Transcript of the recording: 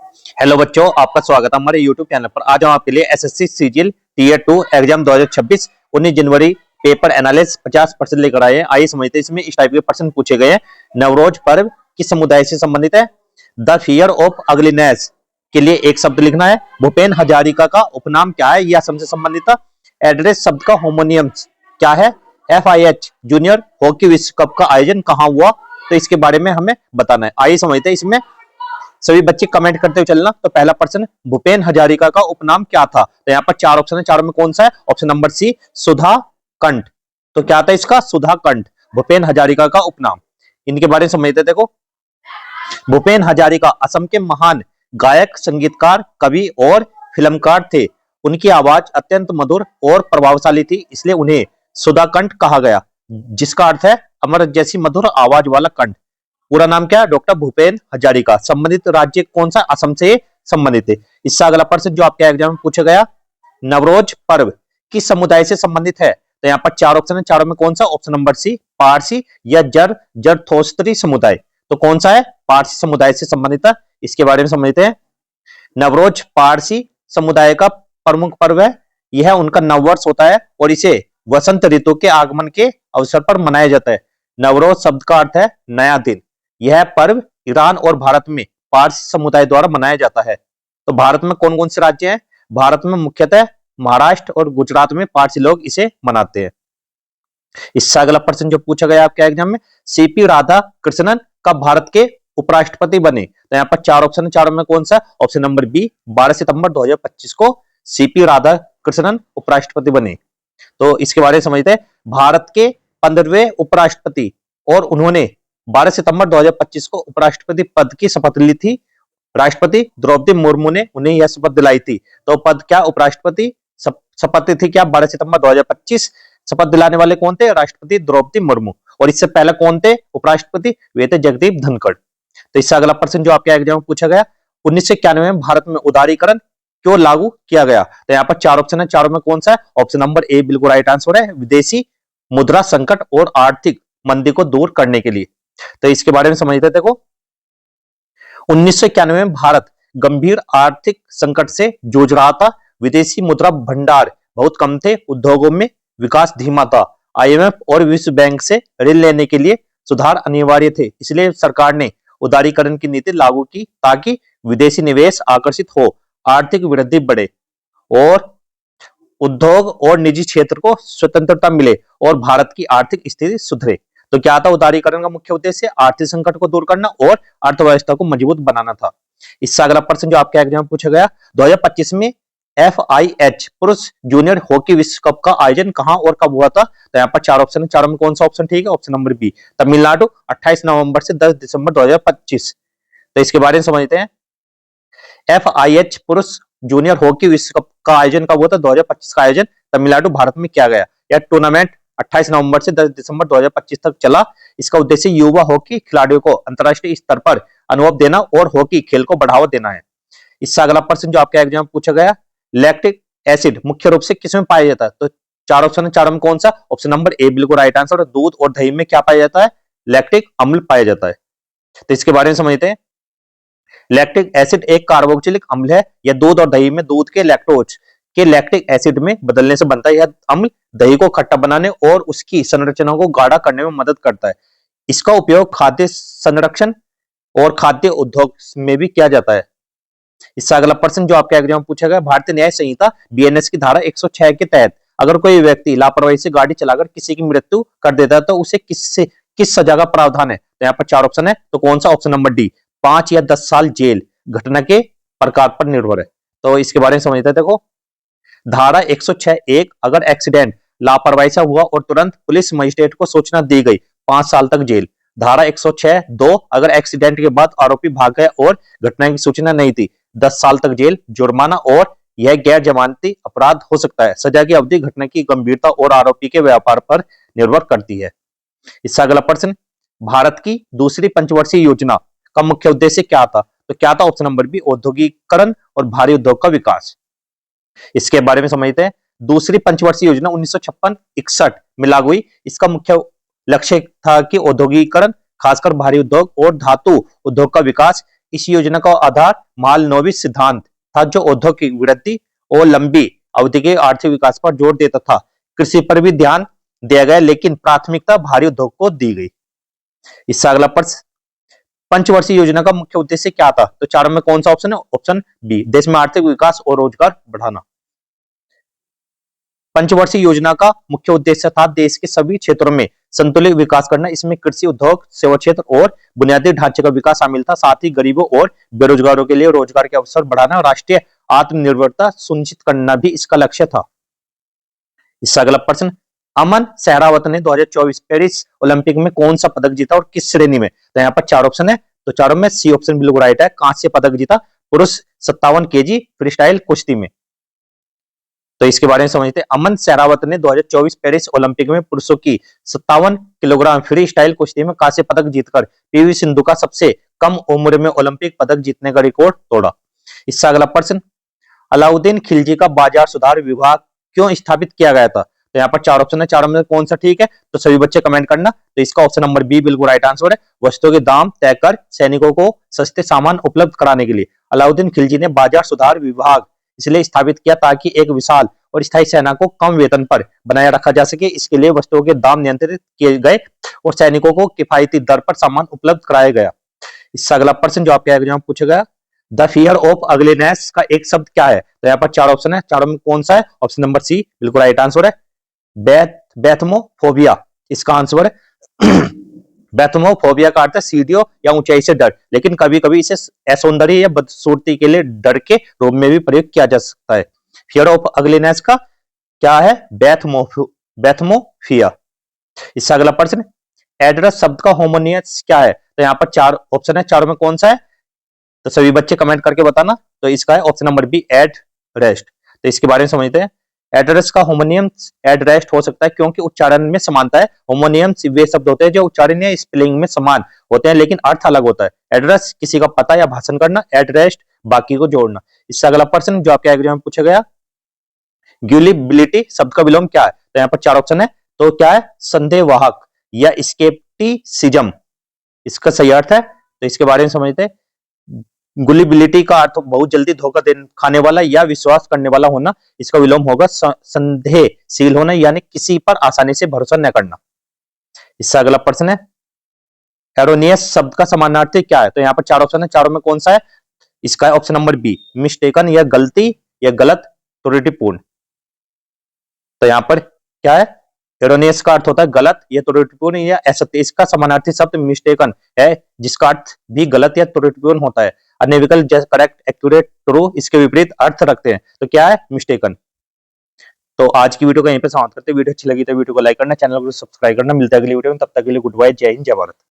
Hello बच्चों, आपका स्वागत है हमारे YouTube चैनल पर। आज हम आपके लिए एसएससी सीजीएल टीयर 2 एग्जाम 2026 19 जनवरी पेपर एनालिसिस 50% लेकर आए हैं। आइए समझते हैं इसमें इस टाइप के प्रश्न पूछे गए हैं। नवरोज पर्व किस समुदाय से संबंधित है? द फियर ऑफ अगलीनेस के लिए एक शब्द लिखना है। भूपेन हजारिका का उपनाम क्या है? यह असम से संबंधित है। एड्रेस शब्द का होमोनियम्स क्या है? FIH जूनियर हॉकी विश्व कप का आयोजन कहाँ हुआ? तो इसके बारे में हमें बताना है। आइए समझते हैं इसमें। सभी बच्चे कमेंट करते हुए चलना। तो पहला प्रश्न, भूपेन हजारिका का उपनाम क्या था? तो यहाँ पर चार ऑप्शन है, चारों में कौन सा है? ऑप्शन नंबर सी, सुधा कंठ। तो क्या था इसका? सुधा कंठ भूपेन हजारिका का उपनाम। इनके बारे में समझते। देखो, भूपेन हजारिका असम के महान गायक, संगीतकार, कवि और फिल्मकार थे। उनकी आवाज अत्यंत मधुर और प्रभावशाली थी, इसलिए उन्हें सुधा कंठ कहा गया, जिसका अर्थ है अमृत जैसी मधुर आवाज वाला कंठ। पूरा नाम क्या है? डॉक्टर भूपेन हजारिका। संबंधित राज्य कौन सा? असम से संबंधित है। इससे अगला प्रश्न जो आपके एग्जाम में पूछा गया, नवरोज पर्व किस समुदाय से संबंधित है? तो यहाँ पर चार ऑप्शन है, चारों में कौन सा? ऑप्शन नंबर सी, पारसी या जरथोस्त्री समुदाय। तो कौन सा है? पारसी समुदाय से संबंधित है। इसके बारे में समझते हैं। नवरोज पारसी समुदाय का प्रमुख पर्व है। यह उनका नववर्ष होता है और इसे वसंत ऋतु के आगमन के अवसर पर मनाया जाता है। नवरोज शब्द का अर्थ है नया दिन। यह पर्व ईरान और भारत में पारसी समुदाय द्वारा मनाया जाता है। तो भारत में कौन कौन से राज्य हैं? भारत में मुख्यतः महाराष्ट्र और गुजरात में पारसी लोग इसे मनाते हैं। इससे अगला प्रश्न जो पूछा गया आपके एग्जाम में, सीपी राधा कृष्णन कब भारत के उपराष्ट्रपति बने? तो यहाँ पर चार ऑप्शन है, चारों में कौन सा? ऑप्शन नंबर बी, 12 सितंबर 2025 को सीपी राधा कृष्णन उपराष्ट्रपति बने। तो इसके बारे में समझते हैं। भारत के 15वें उपराष्ट्रपति और उन्होंने 12 सितंबर 2025 को उपराष्ट्रपति पद की शपथ ली थी। राष्ट्रपति द्रौपदी मुर्मू ने उन्हें यह शपथ दिलाई थी। तो पद क्या? उपराष्ट्रपति। शपथ थी क्या? 12 सितंबर 2025। शपथ दिलाने वाले कौन थे? राष्ट्रपति द्रौपदी मुर्मू। और इससे पहले कौन थे उपराष्ट्रपति? वे थे जगदीप धनखड़। तो इससे अगला प्रश्न जो आपके एग्जाम में पूछा गया, 1991 में भारत में उदारीकरण क्यों लागू किया गया? तो यहाँ पर चार ऑप्शन है, चारों में कौन सा है? ऑप्शन नंबर ए बिल्कुल राइट आंसर है, विदेशी मुद्रा संकट और आर्थिक मंदी को दूर करने के लिए। तो इसके बारे में समझते। देखो, 1991 में भारत गंभीर आर्थिक संकट से जूझ रहा था। विदेशी मुद्रा भंडार बहुत कम थे, उद्योगों में विकास धीमा था। IMF और विश्व बैंक से ऋण लेने के लिए सुधार अनिवार्य थे, इसलिए सरकार ने उदारीकरण की नीति लागू की ताकि विदेशी निवेश आकर्षित हो, आर्थिक वृद्धि बढ़े और उद्योग और निजी क्षेत्र को स्वतंत्रता मिले और भारत की आर्थिक स्थिति सुधरे। तो क्या था उदारीकरण का मुख्य उद्देश्य? आर्थिक संकट को दूर करना और अर्थव्यवस्था को मजबूत बनाना था। इससे अगला प्रश्न जो आपके एग्जाम में पूछा गया, 2025 में FIH पुरुष जूनियर हॉकी विश्व कप का आयोजन कहां और कब हुआ था? तो यहाँ पर चार ऑप्शन है, चारों में कौन सा ऑप्शन ठीक है? ऑप्शन नंबर बी, तमिलनाडु, 28 नवंबर से 10 दिसंबर 2025। तो इसके बारे में समझते हैं। FIH पुरुष जूनियर हॉकी विश्व कप का आयोजन कब हुआ था? 2025 का आयोजन तमिलनाडु भारत में किया गया। यह टूर्नामेंट 28 नवंबर से 10 दिसंबर 2025 तक चला। इसका उद्देश्य युवा हॉकी खिलाड़ियों को अंतर्राष्ट्रीय स्तर पर अनुभव देना और हॉकी खेल को बढ़ावा देना है। इससे अगला प्रश्न जो आपके एग्जाम में पूछा गया, लैक्टिक एसिड मुख्य रूप से किसमें पाया जाता है? तो चार ऑप्शन है, चारों में कौन सा? ऑप्शन नंबर ए बिल्कुल राइट आंसर। दूध और दही में क्या पाया जाता है? लैक्टिक अम्ल पाया जाता है। तो इसके बारे में समझते हैं। लैक्टिक एसिड एक कार्बोक्सिलिक अम्ल है। यह दूध और दही में दूध के लैक्टोज के लैक्टिक एसिड में बदलने से बनता है। यह अम्ल दही को खट्टा बनाने और उसकी संरचना को गाढ़ा करने में मदद करता है। इसका उपयोग खाद्य संरक्षण और खाद्य उद्योग में भी किया जाता है। इससे अगला प्रश्न जो आपके एग्जाम में पूछा गया, भारतीय न्याय संहिता BNS की धारा 106 के तहत अगर कोई व्यक्ति लापरवाही से गाड़ी चलाकर किसी की मृत्यु कर देता है तो उसे किस सजा का प्रावधान है? तो यहाँ पर चार ऑप्शन है, तो कौन सा? ऑप्शन नंबर डी, 5 या 10 साल जेल। घटना के प्रकार पर निर्भर है। तो इसके बारे में समझते हैं। देखो, धारा 106(1) अगर एक्सीडेंट लापरवाही से हुआ और तुरंत पुलिस मजिस्ट्रेट को सूचना दी गई, 5 साल तक जेल। धारा 106(2) अगर एक्सीडेंट के बाद आरोपी भाग गया और घटना की सूचना नहीं थी, 10 साल तक जेल, जुर्माना और यह गैर जमानती अपराध हो सकता है। सजा की अवधि घटना की गंभीरता और आरोपी के व्यापार पर निर्भर करती है। इससे अगला प्रश्न, भारत की दूसरी पंचवर्षीय योजना का मुख्य उद्देश्य क्या था? तो क्या था? ऑप्शन नंबर बी, औद्योगिकरण और भारी उद्योग का विकास। इसके बारे में समझते हैं। दूसरी पंचवर्षीय योजना 1956-61 में लागू हुई। इसका मुख्य लक्ष्य था कि औद्योगिकरण, खासकर भारी उद्योग और धातु उद्योग का विकास, इस योजना का आधार मालनोबिस सिद्धांत था, जो औद्योगिक वृद्धि और लंबी अवधि के आर्थिक विकास पर जोर देता था। कृषि पर भी ध्यान दिया गया, लेकिन प्राथमिकता भारी उद्योग को दी गई। इससे अगला प्रश्न, पंचवर्षीय योजना का मुख्य उद्देश्य क्या था? तो चारों में कौन सा ऑप्शन है? ऑप्शन बी, देश में आर्थिक विकास और रोजगार बढ़ाना। पंचवर्षीय योजना का मुख्य उद्देश्य था देश के सभी क्षेत्रों में संतुलित विकास करना। इसमें कृषि, उद्योग, सेवा क्षेत्र और बुनियादी ढांचे का विकास शामिल था। साथ ही गरीबों और बेरोजगारों के लिए रोजगार के अवसर बढ़ाना और राष्ट्रीय आत्मनिर्भरता सुनिश्चित करना भी इसका लक्ष्य था। इससे अगला प्रश्न, अमन सहरावत ने 2024 पेरिस ओलंपिक में कौन सा पदक जीता और किस श्रेणी में? तो यहाँ पर चार ऑप्शन है, तो चारों में सी ऑप्शन बिल्कुल राइट है। कांस्य पदक जीता पुरुष 57 केजी फ्री स्टाइल कुश्ती में। तो इसके बारे में समझते हैं। अमन सहरावत ने 2024 पेरिस ओलंपिक में पुरुषों की 57 किलोग्राम फ्री स्टाइल कुश्ती में कांस्य पदक जीतकर पीवी सिंधु का सबसे कम उम्र में ओलंपिक पदक जीतने का रिकॉर्ड तोड़ा। इससे अगला प्रश्न, अलाउद्दीन खिलजी का बाजार सुधार विभाग क्यों स्थापित किया गया था? तो यहाँ पर चार ऑप्शन है, चारों में कौन सा ठीक है? तो सभी बच्चे कमेंट करना। तो इसका ऑप्शन नंबर बी बिल्कुल राइट आंसर है। वस्तुओं के दाम तय कर सैनिकों को सस्ते सामान उपलब्ध कराने के लिए अलाउद्दीन खिलजी ने बाजार सुधार विभाग इसलिए स्थापित किया ताकि एक विशाल और स्थायी सेना को कम वेतन पर बनाए रखा जा सके। इसके लिए वस्तुओं के दाम नियंत्रित किए गए और सैनिकों को किफायती दर पर सामान उपलब्ध कराया गया। इससे अगला प्रश्न जो आपके एग्जाम में पूछा गया, द फियर ऑफ अगलीनेस का एक शब्द क्या है? तो यहाँ पर चार ऑप्शन है, चारों में कौन सा है? ऑप्शन नंबर सी बिल्कुल राइट आंसर है। बैथमोफोबिया इसका आंसर है। बैथमोफोबिया का अर्थ है सीढ़ियों या ऊंचाई से डर, लेकिन कभी कभी इसे असौंदर्य या बदसूरती के लिए डर के रूप में भी प्रयोग किया जा सकता है। फियर ऑफ अगलीनेस का क्या है? बैथमोफिया। इससे अगला प्रश्न, एड्रेस शब्द का होमोनियस क्या है? तो यहाँ पर चार ऑप्शन है, चारों में कौन सा है? तो सभी बच्चे कमेंट करके बताना। तो इसका है option number B Everest. तो इसके बारे में समझते हैं। एड्रेस का होमोनियम एड रेस्ट हो सकता है क्योंकि उच्चारण में समानता है। होमोनियम्स वे शब्द होते हैं जो उच्चारण या स्पेलिंग में समान होते हैं लेकिन अर्थ अलग होता है। एड्रेस किसी का पता या भाषण करना, एड रेस्ट बाकी को जोड़ना। इससे अगला प्रश्न जो आपके एग्जाम में पूछा गया, ग्यूलिबिलिटी शब्द का विलोम क्या है? तो यहाँ पर चार ऑप्शन है, तो क्या है? संदेहवाहक या स्केप्टिसिज्म इसका सही अर्थ है। तो इसके बारे में समझते हैं। गुलिबिलिटी का अर्थ बहुत जल्दी धोखा खाने वाला या विश्वास करने वाला होना। इसका विलोम होगा संदेहशील होना, यानी किसी पर आसानी से भरोसा न करना। इससे अगला प्रश्न है, एरोनियस शब्द का समानार्थी क्या है? तो यहाँ पर चार ऑप्शन है, चारों में कौन सा है? इसका है ऑप्शन नंबर बी मिस्टेकन या गलती या गलत त्रुटिपूर्ण। तो यहाँ पर क्या है? एरोनियस का अर्थ होता है गलत या त्रुटिपूर्ण या असत्य। इसका समानार्थी शब्द मिस्टेकन है जिसका अर्थ भी गलत या त्रुटिपूर्ण होता है। अन्य विकल्प जैसे करेक्ट, एक्यूरेट, ट्रू इसके विपरीत अर्थ रखते हैं। तो क्या है? मिस्टेकन। तो आज की वीडियो को यहीं पे समाप्त करते हैं। वीडियो अच्छी लगी तो वीडियो को लाइक करना, चैनल को सब्सक्राइब करना। मिलता है अगली वीडियो में, तब तक के लिए गुड बाय, जय हिंद, जय भारत।